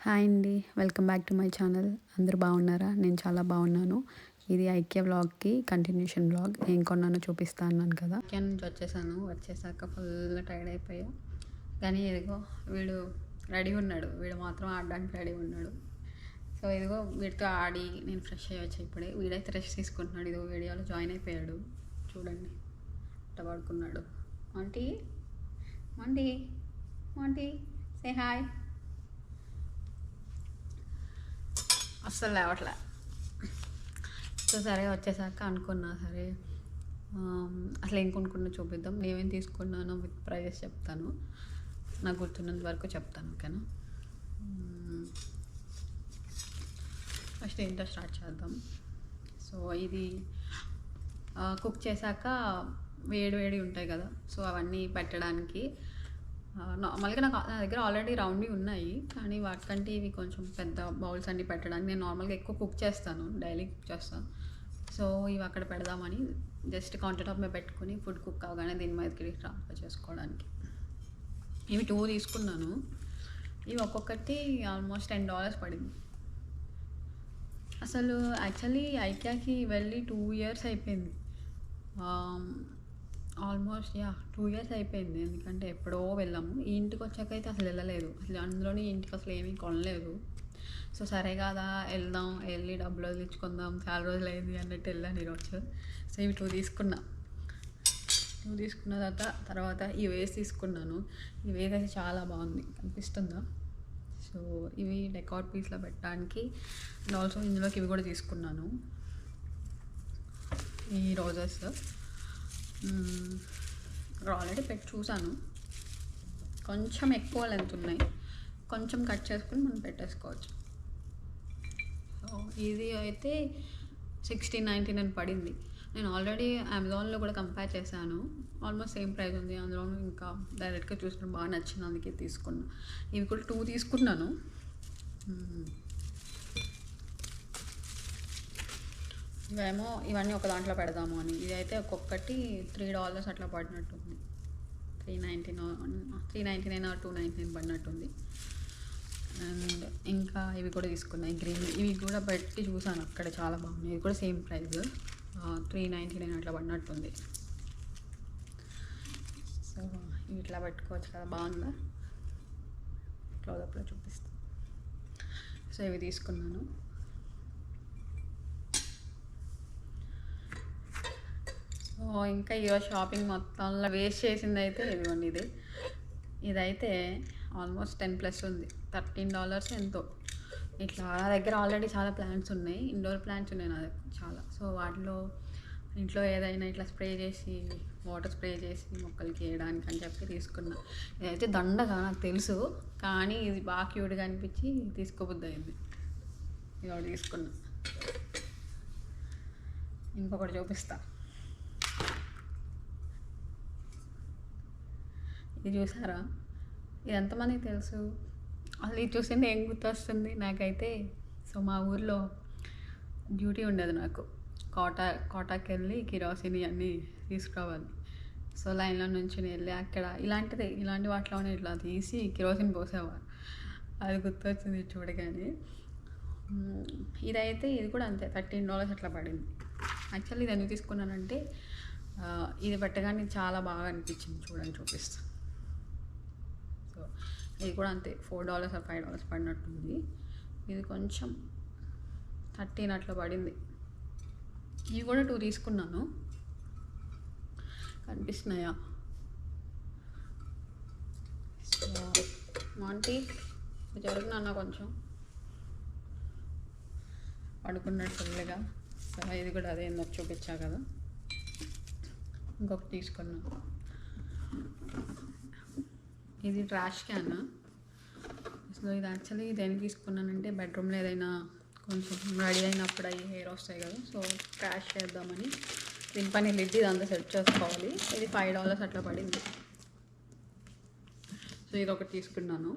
Hi అండి. Welcome back to my channel. అందరూ బాగున్నారా? నేను చాలా బాగున్నాను. ఇది ఐక్య వ్లాగ్‌కి కంటిన్యూషన్ వ్లాగ్. ఏం కొన్నానో చూపిస్తా అన్నాను కదా! ఐక్య నుంచి వచ్చేసాను. వచ్చేసాక ఫుల్ టైర్డ్ అయిపోయా. కానీ ఇదిగో వీడు రెడీగా ఉన్నాడు. వీడు మాత్రం ఆడడానికి రెడీగా ఉన్నాడు. సో ఇదిగో వీడితో ఆడి నేను ఫ్రెష్ అయ్యొచ్చు ఇప్పుడే. వీడైతే రెస్ట్ తీసుకుంటున్నాడు. ఇదిగో వీడియోలో జాయిన్ అయిపోయాడు. చూడండి ఇట్ట పడుకున్నాడు. Aunty aunty aunty say hi. అస్సలు లేవట్లే. సో సరే వచ్చేసాక అనుకున్నా సరే అసలు ఏం కొనుక్కున్నా చూపిద్దాం. నేనేం తీసుకున్నానో విత్ ప్రైజెస్ చెప్తాను. నాకు గుర్తున్నంత వరకు చెప్తాను, ఓకేనా? ఫస్ట్ ఏంటో స్టార్ట్ చేద్దాం. సో ఇది కుక్ చేశాక వేడి వేడి ఉంటాయి కదా, సో అవన్నీ పెట్టడానికి నార్మల్గా నా దగ్గర ఆల్రెడీ రౌండ్వి ఉన్నాయి, కానీ వాటికంటే ఇవి కొంచెం పెద్ద బౌల్స్ అన్నీ పెట్టడానికి. నేను నార్మల్గా ఎక్కువ కుక్ చేస్తాను, డైలీ కుక్ చేస్తాను. సో ఇవి అక్కడ పెడదామని జస్ట్ కౌంటర్ టాప్ మీద పెట్టుకుని ఫుడ్ కుక్ అవగానే దీని మీదకి ట్రాన్స్ఫర్ చేసుకోవడానికి. ఇవి 2 తీసుకున్నాను. ఇవి ఒక్కొక్కటి ఆల్మోస్ట్ $10 పడింది. అసలు యాక్చువల్లీ ఐక్యాకి వెళ్ళి 2 years అయిపోయింది. ఆల్మోస్ట్ 2 years అయిపోయింది. ఎందుకంటే ఎప్పుడో వెళ్ళాము. ఈ ఇంటికి వచ్చాకైతే అసలు వెళ్ళలేదు. అసలు అందులోని ఇంటికి అసలు ఏమీ కొనలేదు. సో సరే కదా వెళ్దాం, వెళ్ళి డబ్బులు వదిలించుకుందాం, చాలా రోజులు అయింది అన్నట్టు వెళ్ళాను ఈరోజు. సో ఇవి 2 తీసుకున్న తర్వాత ఈ వేస్ తీసుకున్నాను. ఈ వేస్ అయితే చాలా బాగుంది, కనిపిస్తుందా? సో ఇవి డెకాట్ పీస్లో పెట్టడానికి. అండ్ ఆల్సో ఇందులోకి ఇవి కూడా తీసుకున్నాను, ఈ రోజెస్. ఆల్రెడీ పెట్టి చూసాను. కొంచెం ఎక్కువ లెంత్ ఉన్నాయి, కొంచెం కట్ చేసుకుని మనం పెట్టేసుకోవచ్చు. సో ఇది అయితే $16.99 పడింది. నేను ఆల్రెడీ అమెజాన్లో కూడా కంపేర్ చేశాను, ఆల్మోస్ట్ సేమ్ ప్రైస్ ఉంది. అందులోనూ ఇంకా డైరెక్ట్గా చూసినప్పుడు బాగా నచ్చింది, అందుకే తీసుకున్నాను. ఇవి కూడా 2 తీసుకున్నాను. ఇవేమో ఇవన్నీ ఒక దాంట్లో పెడదాము అని. ఇదైతే ఒక్కొక్కటి $3 అట్లా పడినట్టుంది. $3.99 or $2.99 పడినట్టుంది. అండ్ ఇంకా ఇవి కూడా తీసుకున్నాయి గ్రీన్. ఇవి కూడా పెట్టి చూసాను అక్కడ, చాలా బాగున్నాయి. ఇవి కూడా సేమ్ ప్రైస్, $3.99 అట్లా పడినట్టుంది. సో ఇవి ఇట్లా పెట్టుకోవచ్చు కదా, బాగుందా? క్లోజప్లో చూపిస్తాను. సో ఇవి తీసుకున్నాను. సో ఇంకా ఈరోజు షాపింగ్ మొత్తంలో వేస్ట్ చేసింది అయితే ఇదిగోండి. ఇదైతే ఆల్మోస్ట్ 10+ ఉంది, $13 ఎంతో. ఇట్లా నా దగ్గర ఆల్రెడీ చాలా ప్లాంట్స్ ఉన్నాయి, ఇండోర్ ప్లాంట్స్ ఉన్నాయి నా దగ్గర చాలా. సో వాటిలో ఇంట్లో ఏదైనా ఇట్లా స్ప్రే చేసి, వాటర్ స్ప్రే చేసి మొక్కలకి వేయడానికి అని చెప్పి తీసుకున్నా. ఇదైతే దండగా నాకు తెలుసు, కానీ ఇది బాగా క్యూట్గా అనిపించి తీసుకోబుద్ది అయింది. ఇది తీసుకున్నా. ఇంకొకటి చూపిస్తా. ఇది చూసారా? ఇది ఎంతమందికి తెలుసు? అసలు ఇది చూసింది ఏం గుర్తొస్తుంది నాకైతే? సో మా ఊర్లో డ్యూటీ ఉండదు నాకు. కోటాకి వెళ్ళి కిరోసిన్ అన్నీ తీసుకురావాలి. సో లైన్లో నుంచి వెళ్ళి అక్కడ ఇలాంటి వాటిలోనే ఇట్లా తీసి కిరోసిన్ పోసేవారు. అది గుర్తొచ్చింది చూడగానే. ఇది కూడా అంతే, $13 అట్లా పడింది. యాక్చువల్లీ ఇది ఎందుకు తీసుకున్నానంటే ఇది పెట్టగానే చాలా బాగా అనిపించింది. చూడండి, చూపిస్తాను. సో ఇది కూడా అంతే, $4 or $5 పడినట్టుంది. ఇది కొంచెం 13 అట్లా పడింది. ఇవి కూడా 2 తీసుకున్నాను. కనిపిస్తున్నాయా? సో మాంటీ జరుగుతున్నా కొంచెం పడుకున్నాడు ఫుల్గా. సో ఇది కూడా అదే ఇందాక చూపించా కదా. ఇంకొకటి తీసుకున్నాను. ఇది ట్రాష్ క్యాన్. సో ఇది యాక్చువల్లీ దేనికి తీసుకున్నానంటే బెడ్రూమ్లో ఏదైనా కొంచెం రెడీ అయినప్పుడు అవి హెయిర్ వస్తాయి కదా, సో ట్రాష్ చేద్దామని. దీనిపైన లిడ్ ఇదంతా సెట్ చేసుకోవాలి. ఇది $5 అట్లా పడింది. సో ఇది ఒకటి తీసుకున్నాను.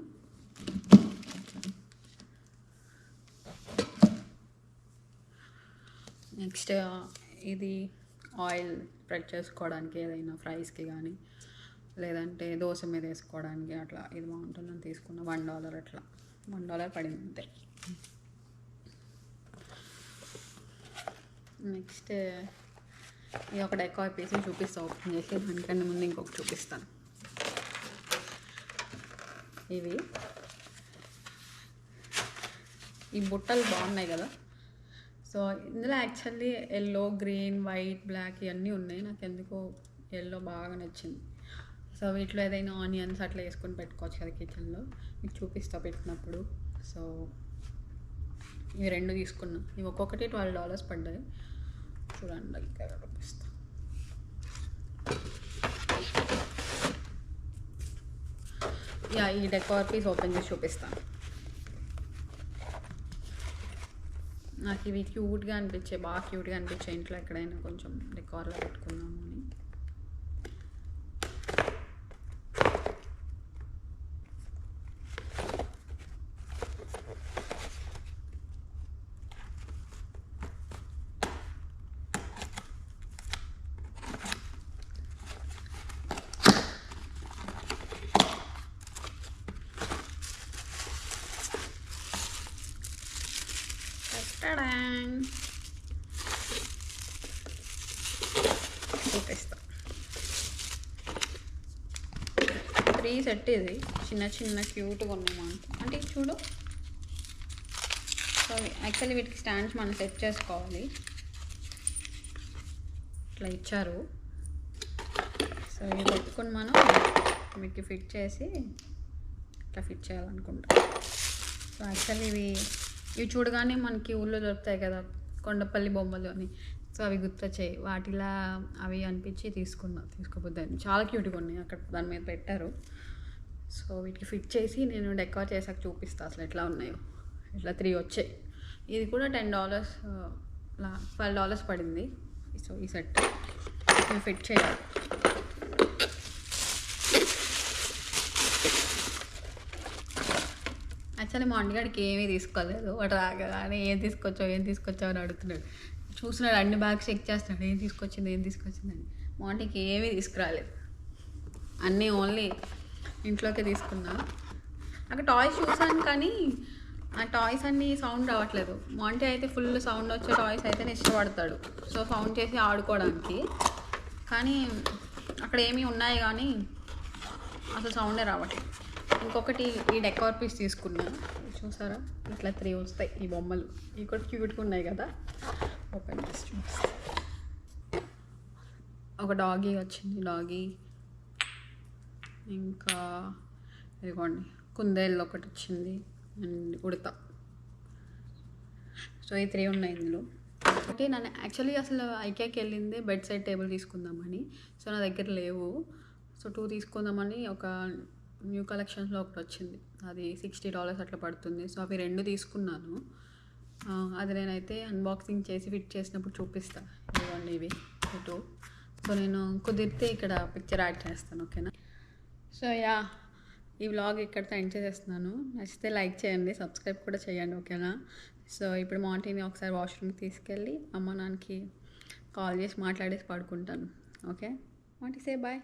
నెక్స్ట్ ఇది ఆయిల్ స్ప్రెడ్ చేసుకోవడానికి, ఏదైనా ఫ్రైస్కి కానీ లేదంటే దోశ మీద వేసుకోవడానికి అట్లా ఇది బాగుంటుందని తీసుకున్న $1 అట్లా. $1 పడింది అంతే. నెక్స్ట్ ఇది ఒక డెకార్ పీస్ చూపిస్తాను ఓపెన్ చేసి, దానికన్నా ముందు ఇంకొకటి చూపిస్తాను. ఈ బుట్టలు బాగున్నాయి కదా. సో ఇందులో actually yellow, green, white, black ఇవన్నీ ఉన్నాయి. నాకు ఎందుకో ఎల్లో బాగా నచ్చింది. సో వీటిలో ఏదైనా ఆనియన్స్ అట్లా వేసుకొని పెట్టుకోవచ్చు కదా కిచెన్లో. మీకు చూపిస్తా పెట్టినప్పుడు. సో ఇవి 2 తీసుకున్నా. ఇవి ఒక్కొక్కటి $12 పడ్డాయి. చూడండి ఇక్కడ చూపిస్తా. ఈ డెకార్ పీస్ ఓపెన్ చేసి చూపిస్తాను. నాకు ఇవి క్యూట్గా అనిపించాయి, బాగా క్యూట్గా అనిపించాయి. ఇంట్లో ఎక్కడైనా కొంచెం డెకార్లో పెట్టుకున్నాము అని. చూపిస్తా. 3 సెట్ ఇది. చిన్న క్యూట్గా ఉన్నాయి అంటే చూడు. సో యాక్చువల్లీ వీటికి స్టాండ్స్ మనం సెట్ చేసుకోవాలి. ఇట్లా ఇచ్చారు. సో ఇవి పెట్టుకొని మనం వీటికి ఫిట్ చేసి ఇట్లా ఫిట్ చేయాలనుకుంటా. సో యాక్చువల్లీ ఇవి చూడగానే మనకి ఊళ్ళో దొరుకుతాయి కదా కొండపల్లి బొమ్మలు అని. సో అవి గుర్తొచ్చాయి. వాటిలా అవి అనిపించి తీసుకోబోద్దాన్ని. చాలా క్యూట్గా ఉన్నాయి. అక్కడ దాని మీద పెట్టారు. సో వీటికి ఫిట్ చేసి నేను డెకార్ చేసాక చూపిస్తాను అసలు ఎట్లా ఉన్నాయో. ఇట్లా 3 వచ్చాయి. ఇది కూడా $10 $12 పడింది. సో ఈ సెట్ నేను ఫిట్ చేయాలి. యాక్చువల్లీ మా అన్నగాడికి ఏమీ తీసుకోలేదు. వాడు రాగానే ఏం తీసుకొచ్చావు అని అడుగుతున్నాడు. చూస్తున్నాడు, అన్ని బ్యాగ్స్ చెక్ చేస్తున్నాడు, ఏం తీసుకొచ్చిందని. మా ఆంటీకి ఏమీ తీసుకురాలేదు. అన్నీ ఓన్లీ ఇంట్లోకే తీసుకున్నా. అక్కడ టాయ్స్ చూసాను కానీ ఆ టాయ్స్ అన్నీ సౌండ్ రావట్లేదు. మా ఆంటీ అయితే ఫుల్ సౌండ్ వచ్చే టాయ్స్ అయితేనే ఇష్టపడతాడు. సో సౌండ్ చేసి ఆడుకోవడానికి. కానీ అక్కడ ఏమీ ఉన్నాయి కానీ అసలు సౌండే రావట్లేదు. ఇంకొకటి ఈ డెకార్ పీస్ తీసుకున్నా. చూసారా, ఇట్లా 3 వస్తాయి ఈ బొమ్మలు. ఇవి కూడా క్యూట్గా ఉన్నాయి కదా. ఓపెన్ చేసి చూపిస్తా. ఒక డాగీ వచ్చింది. డాగీ, ఇంకా ఇదిగోండి కుందేళ్ళు ఒకటి వచ్చింది, అండ్ ఉడత. సో ఈ 3 ఉన్నాయి ఇందులో. ఒకటి నన్ను యాక్చువల్లీ అసలు ఐకియాకి వెళ్ళిందే బెడ్ సైడ్ టేబుల్ తీసుకుందామని. సో నా దగ్గర లేవు. సో 2 తీసుకుందామని ఒక న్యూ కలెక్షన్స్లో ఒకటి వచ్చింది. అది $60 అట్లా పడుతుంది. సో అవి 2 తీసుకున్నాను. అది నేనైతే అన్బాక్సింగ్ చేసి ఫిట్ చేసినప్పుడు చూపిస్తాను. ఇవ్వండి ఇవి 2. సో నేను కుదిరితే ఇక్కడ పిక్చర్ యాడ్ చేస్తాను, ఓకేనా. సో ఈ వ్లాగ్ ఇక్కడితో ఎండ్ చేసేస్తున్నాను. నచ్చితే లైక్ చేయండి, సబ్స్క్రైబ్ కూడా చేయండి, ఓకేనా. సో ఇప్పుడు మాంటీని ఒకసారి వాష్రూమ్కి తీసుకెళ్ళి అమ్మ నాన్నకి కాల్ చేసి మాట్లాడేసి పడుకుంటాను, ఓకే. Monty say bye.